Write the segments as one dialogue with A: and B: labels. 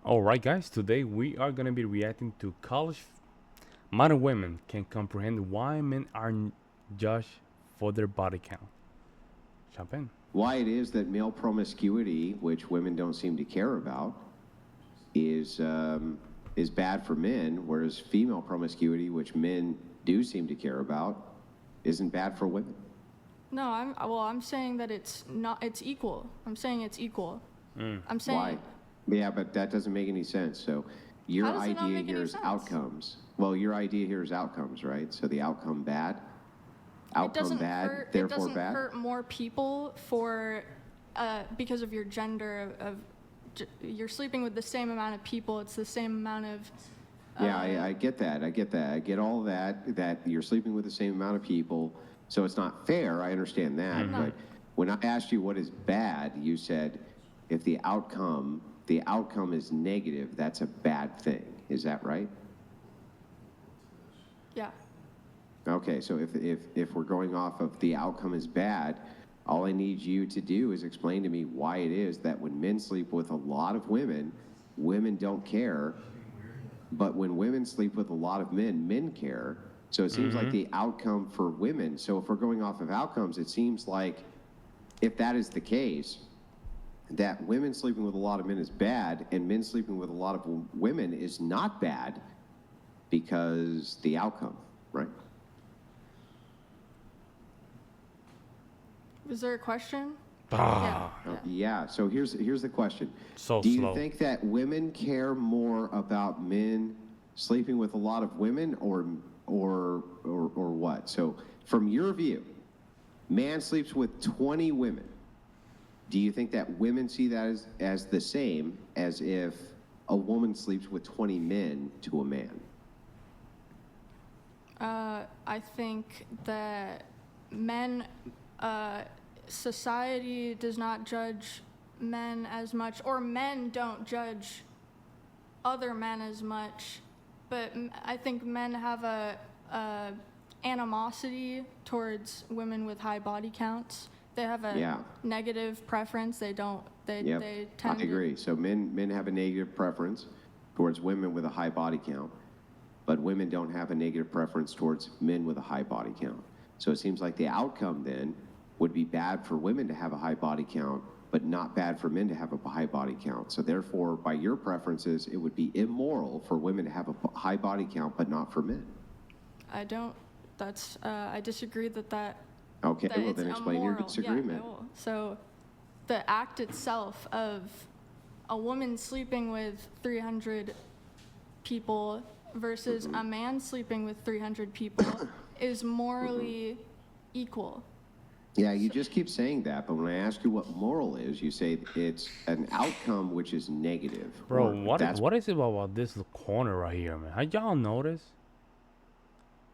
A: Alright, guys, today we are going to be reacting to college modern women can comprehend why men are judged for their body count. Champagne.
B: Why it is that male promiscuity, which women don't seem to care about, is bad for men, whereas female promiscuity, which men do seem to care about, isn't bad for women.
C: No, I'm saying that it's not. It's equal. I'm saying it's equal. I'm saying.
B: Why? Yeah, but that doesn't make any sense. So your
C: How does it not
B: idea
C: make any
B: here is
C: sense?
B: outcomes. Well, your idea here is outcomes, right? So the outcome bad, outcome bad,
C: It
B: therefore
C: doesn't
B: bad.
C: hurt more people for because of your gender. You're sleeping with the same amount of people. It's the same amount of.
B: Yeah, I get that. I get all that you're sleeping with the same amount of people. So it's not fair. I understand that. But when I asked you what is bad, you said if the outcome is negative, that's a bad thing. Is that right?
C: Yeah.
B: Okay, so if we're going off of the outcome is bad, all I need you to do is explain to me why it is that when men sleep with a lot of women, women don't care. But when women sleep with a lot of men, men care. So it seems like the outcome for women. So if we're going off of outcomes, it seems like if that is the case, that women sleeping with a lot of men is bad and men sleeping with a lot of women is not bad because the outcome, right?
C: Was there a question?
A: Ah,
B: Yeah, so here's the question.
A: So
B: Do you
A: slow.
B: think that women care more about men sleeping with a lot of women or what? So from your view, man sleeps with 20 women. Do you think that women see that as the same as if a woman sleeps with 20 men to a man?
C: I think that men, society does not judge men as much, or men don't judge other men as much. But I think men have a animosity towards women with high body counts. They have a negative preference. They don't. They tend
B: I agree. So men have a negative preference towards women with a high body count, but women don't have a negative preference towards men with a high body count. So it seems like the outcome then would be bad for women to have a high body count, but not bad for men to have a high body count. So therefore, by your preferences, it would be immoral for women to have a high body count, but not for men.
C: I don't. That's. I disagree that.
B: Okay,
C: That
B: well
C: it's
B: then explain your
C: immoral.
B: disagreement.
C: Yeah, I will. So, the act itself of a woman sleeping with 300 people versus a man sleeping with 300 people is morally equal.
B: Yeah, you just keep saying that, but when I ask you what moral is, you say it's an outcome which is negative.
A: Bro,
B: Or that's
A: what is it about this corner right here, man? How y'all notice?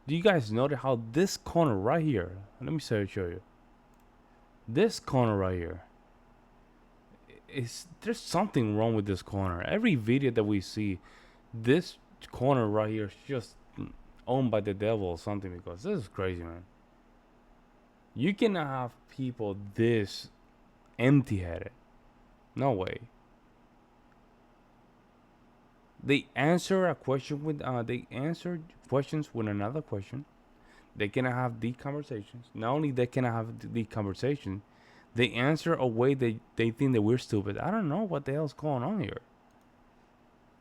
A: Do you guys notice how this corner right here? Let me show you. This corner right here. There's something wrong with this corner. Every video that we see, this corner right here is just owned by the devil or something, because this is crazy, man. You cannot have people this empty-headed. No way. They answer a question with they answer questions with another question. They cannot have deep conversations. Not only they cannot have deep conversation, they answer a way they think that we're stupid. I don't know what the hell's going on here.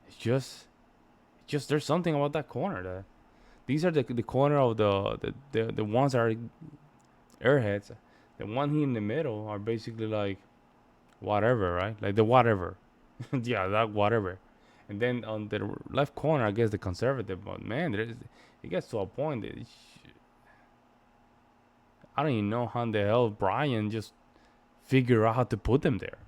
A: It's just there's something about that corner. That these are the corner of the ones that are airheads. The one here in the middle are basically like whatever, right? Like the whatever. Yeah, that whatever. And then on the left corner, I guess the conservative. But man, it gets to a point that I don't even know how the hell Brian just figure out how to put them there.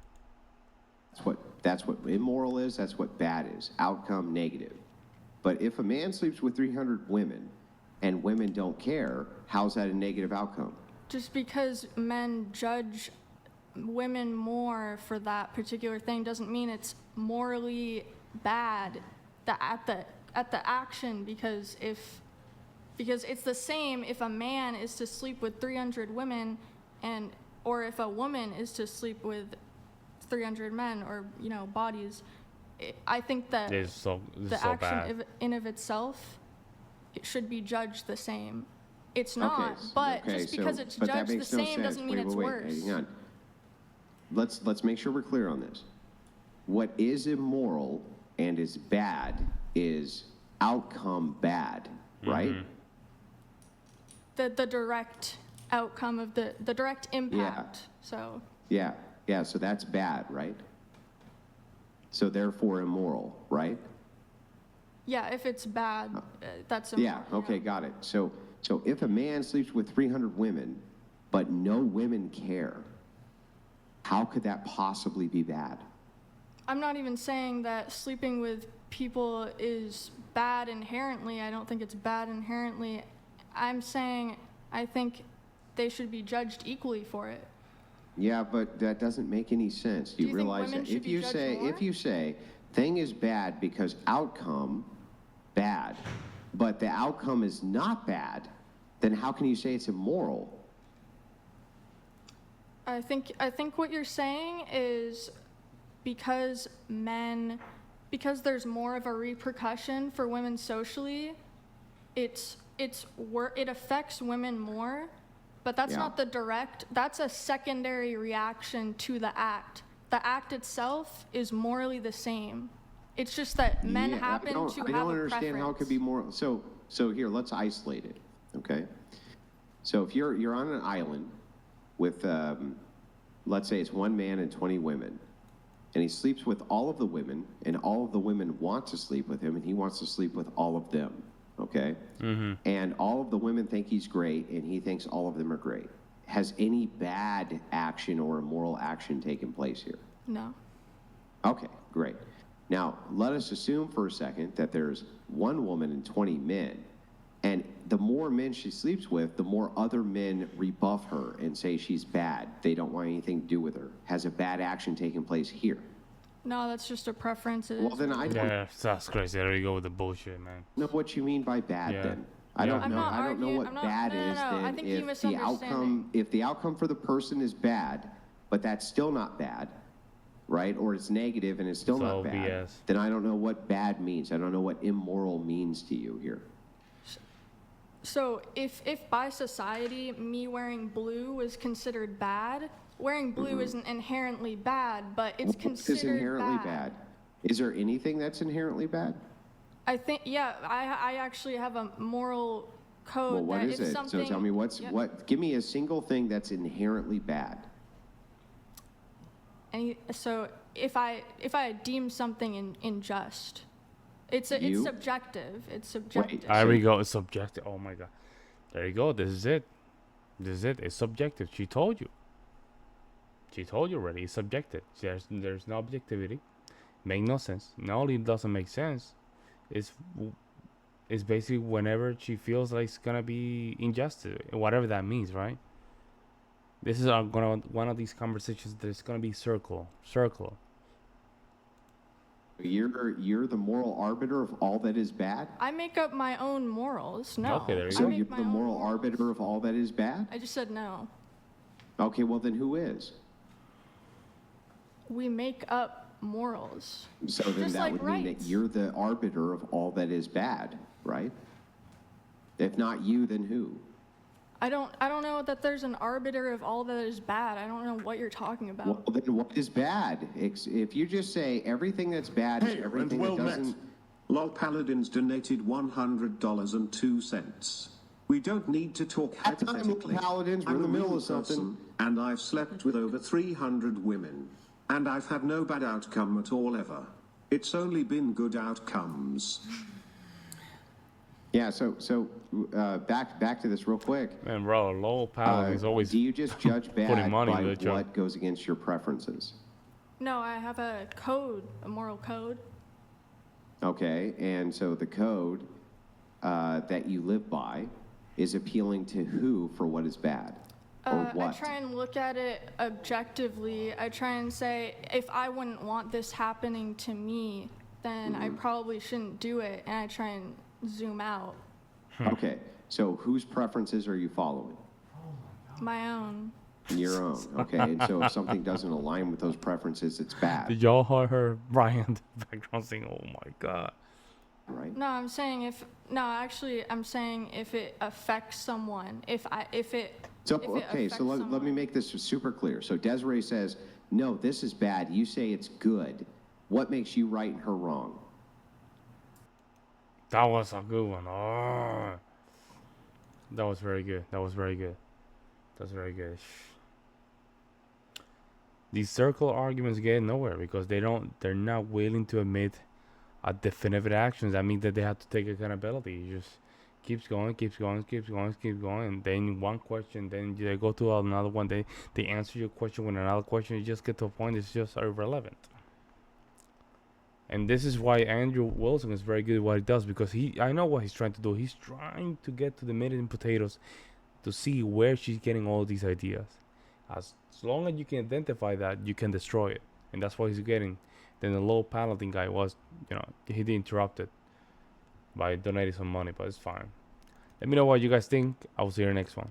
B: That's what immoral is. That's what bad is. Outcome negative. But if a man sleeps with 300 women and women don't care, how's that a negative outcome?
C: Just because men judge women more for that particular thing doesn't mean it's morally bad at the action, because it's the same if a man is to sleep with 300 women or if a woman is to sleep with 300 men, or bodies. I think that
A: This is so
C: the
A: so
C: action
A: bad.
C: in of itself, it should be judged the same. It's not,
B: Okay,
C: but
B: okay,
C: just
B: so-
C: because it's
B: but that
C: judged the
B: makes no
C: same
B: sense.
C: doesn't mean
B: Wait,
C: it's
B: wait,
C: worse.
B: hang on. Let's make sure we're clear on this. What is immoral and is bad is outcome bad, right?
C: The direct outcome of the direct impact. So
B: Yeah, so that's bad, right? So therefore immoral, right?
C: yeah, if it's bad, that's
B: Yeah,
C: immoral,
B: okay, got it. So if a man sleeps with 300 women, but no women care, how could that possibly be bad?
C: I'm not even saying that sleeping with people is bad inherently. I don't think it's bad inherently. I'm saying I think they should be judged equally for it.
B: Yeah, but that doesn't make any sense. Do
C: Do
B: you
C: you think
B: realize
C: women
B: that
C: should
B: if
C: be
B: you
C: judged
B: say
C: more?
B: if you say thing is bad because outcome bad, but the outcome is not bad, then how can you say it's immoral?
C: I think what you're saying is because there's more of a repercussion for women socially, it affects women more, but that's
B: Yeah.
C: not the direct, that's a secondary reaction to the act. The act itself is morally the same. It's just that men
B: Yeah,
C: happen to
B: I
C: have a
B: don't understand how it could be
C: preference.
B: more. So here, let's isolate it, okay? So if you're on an island with, let's say it's one man and 20 women, and he sleeps with all of the women, and all of the women want to sleep with him, and he wants to sleep with all of them, okay? And all of the women think he's great, and he thinks all of them are great. Has any bad action or immoral action taken place here?
C: No.
B: Okay, great. Now, let us assume for a second that there's one woman and 20 men, and the more men she sleeps with, the more other men rebuff her and say she's bad. They don't want anything to do with her. Has a bad action taken place here?
C: No, that's just a preference. It
B: Well,
C: is
B: then
C: what
B: I
C: it is.
B: don't
A: Yeah, that's crazy. There you go with the bullshit, man.
B: know what you mean by bad
A: Yeah.
B: then. I don't
C: I'm
B: know.
C: not
B: I don't know
C: arguing-
B: what
C: I'm not-
B: bad
C: no, no,
B: is
C: no, I
B: then
C: think you
B: if the outcome
C: misunderstanding.
B: if the outcome for the person is bad, but that's still not bad, right? Or it's negative and it's still
A: It's all
B: not bad.
A: BS.
B: Then I don't know what bad means. I don't know what immoral means to you here.
C: So if by society me wearing blue was considered bad, wearing blue isn't inherently bad, but it's
B: What
C: considered
B: is inherently bad? Is there anything that's inherently bad?
C: I think, yeah, I actually have a moral code
B: Well, what
C: that
B: is
C: if
B: it?
C: something.
B: So tell me
C: Yeah,
B: what. Give me a single thing that's inherently bad.
C: so if I deem something unjust, it's
B: You?
C: subjective. It's subjective.
A: There we go. It's subjective. Oh my god. There you go. This is it. This is it. It's subjective. She told you. She told you already. It's subjective. There's no objectivity. Make no sense. Not only doesn't make sense, it's basically whenever she feels like it's gonna be injustice, whatever that means, right? This is one of these conversations that's gonna be circle.
B: You're the moral arbiter of all that is bad.
C: I make up my own morals. No.
A: Okay, there you
C: I
A: go.
B: So
C: make
B: you're
C: my
B: the
C: own
B: moral
C: morals.
B: arbiter of all that is bad.
C: I just said no.
B: Okay, well then who is?
C: We make up morals.
B: So then
C: Just
B: that
C: like
B: would mean that
C: rights.
B: you're the arbiter of all that is bad, right? If not you, then who?
C: I don't know that there's an arbiter of all that is bad. I don't know what you're talking about.
B: Well, then what is bad? If you just say everything that's bad is
D: Hey, and
B: everything
D: well
B: that
D: met.
B: doesn't.
D: Lol Paladins donated $100.02. We don't need to talk
B: At time,
D: hypothetically.
B: Paladins, we're in
D: I'm
B: the
D: a
B: middle
D: real
B: of something.
D: person, and I've slept with over 300 women. And I've had no bad outcome at all ever. It's only been good outcomes.
B: Yeah. So back to this real quick.
A: Man, bro, low power is always
B: Do you just judge bad
A: money
B: by
A: in the jar.
B: what goes against your preferences?
C: No, I have a code, a moral code.
B: Okay, and so the code that you live by is appealing to who for what is bad, or what?
C: I try and look at it objectively. I try and say, if I wouldn't want this happening to me, then I probably shouldn't do it. And I try and zoom out.
B: Okay, so whose preferences are you following?
C: My own.
B: your own. Okay, and so if something doesn't align with those preferences, it's bad,
A: Did y'all hear her Brian in the background saying, "Oh my God"?
B: right?
C: No, I'm saying I'm saying if it affects someone, if it
B: So,
C: if it
B: okay, so
C: affects
B: let me
C: someone.
B: make this super clear. So Desiree says, no, this is bad. You say it's good. What makes you right and her wrong?
A: That was a good one. Oh, that was very good. That was very good. That's very good. These circle arguments get nowhere because they're not willing to admit a definitive actions. That means that they have to take accountability. It just keeps going, keeps going, keeps going, keeps going. And then one question, then they go to another one. They answer your question with another question. You just get to a point. It's just irrelevant. And this is why Andrew Wilson is very good at what he does, because I know what he's trying to do. He's trying to get to the meat and potatoes to see where she's getting all these ideas. As long as you can identify that, you can destroy it. And that's what he's getting. Then the low paladin guy was, he interrupted by donating some money, but it's fine. Let me know what you guys think. I will see you next one.